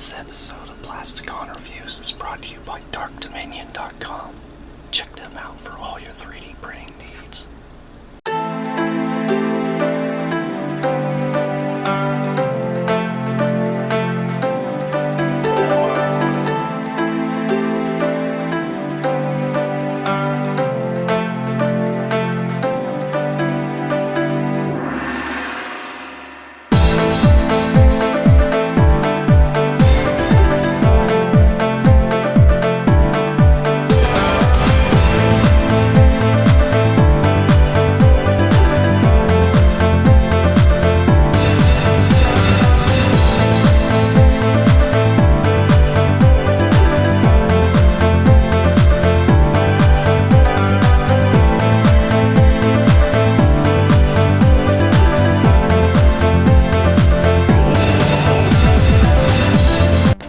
This episode of Plasticon Reviews is brought to you by darkdominion.com. Check them out for all your 3D printing needs.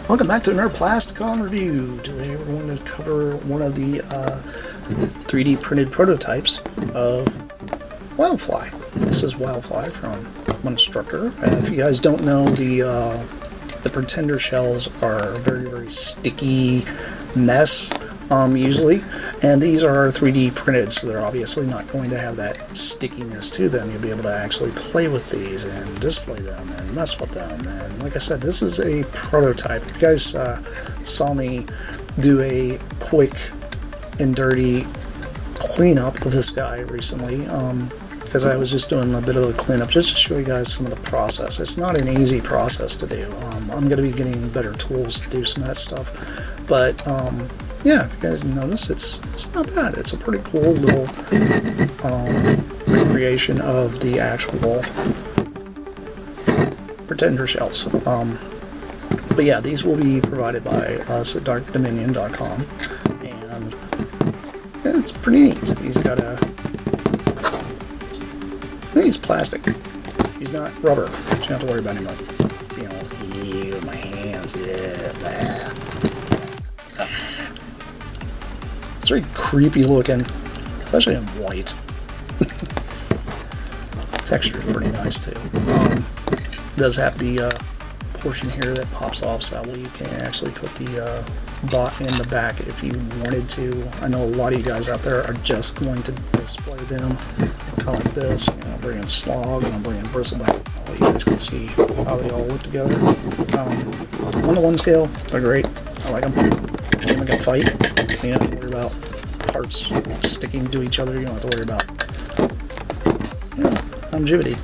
Welcome back to another Plasticon review. Today we're going to cover one of the 3D printed prototypes of Wildfly. This is Wildfly from Instructor. If you guys don't know, the pretender shells are a very, very sticky mess usually, and these are 3D printed, so they're obviously not going to have that stickiness to them. You'll be able to actually play with these and display them and mess with them. And like I said, this is a prototype. If you guys saw me do a quick and dirty cleanup of this guy recently, because I was just doing a bit of a cleanup just to show you guys some of the process. It's not an easy process to do. I'm going to be getting better tools to do some of that stuff, but yeah, if you guys notice, it's not bad. It's a pretty cool little recreation of the actual pretender shells. But yeah, these will be provided by us at darkdominion.com, and yeah, it's pretty neat. He's got a, I think he's plastic. He's not rubber, so you don't have to worry about him like, you know, my hands, yeah, that. It's very creepy looking, especially in white. Texture is pretty nice too. It does have the portion here that pops off, so that way you can actually put the bot in the back if you wanted to. I know a lot of you guys out there are just going to display them kind of like this. You know, I'll bring in Slog and I'll bring in Bristleback. You guys can see how they all look together. On the 1 scale, they're great. I like them. They can fight. You don't have to worry about parts sticking to each other. You don't have to worry about, you know, longevity.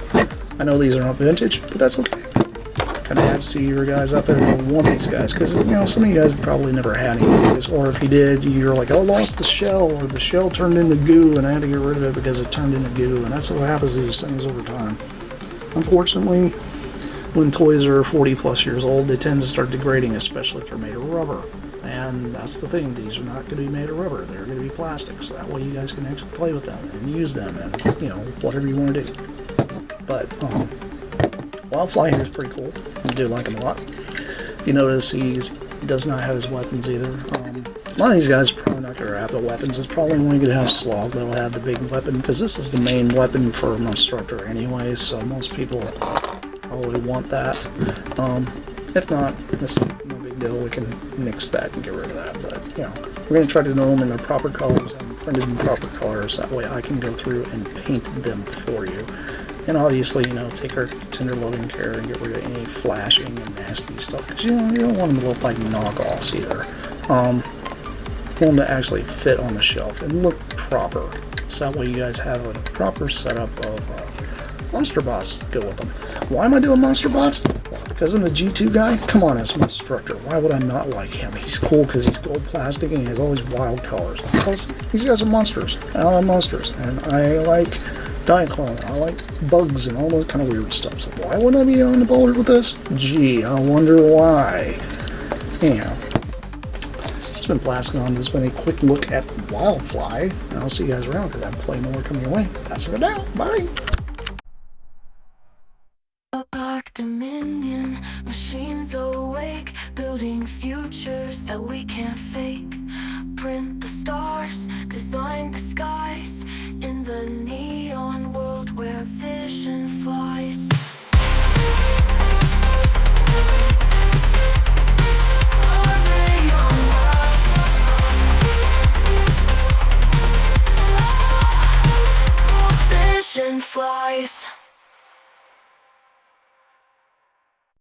I know these are not vintage, but that's okay. Kind of adds to your guys out there that want these guys, because you know some of you guys probably never had any of these, or if you did, you're like, oh, I lost the shell, or the shell turned into goo and I had to get rid of it because it turned into goo, and that's what happens to these things over time. Unfortunately, when toys are 40 plus years old, they tend to start degrading, especially if they're made of rubber. And that's the thing, these are not going to be made of rubber, they're going to be plastic, so that way you guys can actually play with them and use them and, you know, whatever you want to do. But Wildfly here is pretty cool. I do like him a lot. You notice he does not have his weapons either. A lot of these guys are probably not going to have the weapons. It's probably only going to have Slog that'll have the big weapon, because this is the main weapon for an instructor anyway, so most people probably want that. If not, this is no big deal. We can nix that and get rid of that. But, you know, we're going to try to know them in their proper colors and printed in proper colors. That way I can go through and paint them for you. And obviously, you know, take our tender loving care and get rid of any flashing and nasty stuff. Because, you know, you don't want them to look like knockoffs either. You want them to actually fit on the shelf and look proper. So that way you guys have a proper setup of monster bots to go with them. Why am I doing monster bots? Well, because I'm the G2 guy? Come on, as my instructor. Why would I not like him? He's cool because he's gold plastic and he has all these wild colors. Plus, these guys are monsters. I like monsters. And I like Diaclone. I like bugs and all that kind of weird stuff. So why wouldn't I be on the board with this? Gee, I wonder why. Anyhow, it's been Plasticon. This has been a quick look at Wildfly. And I'll see you guys around because I have plenty more coming your way. That's it for now. Bye. Dark Dominion, machines awake, building futures that we can't fake. Print the stars, design the skies, in the neon world where vision flies. flies.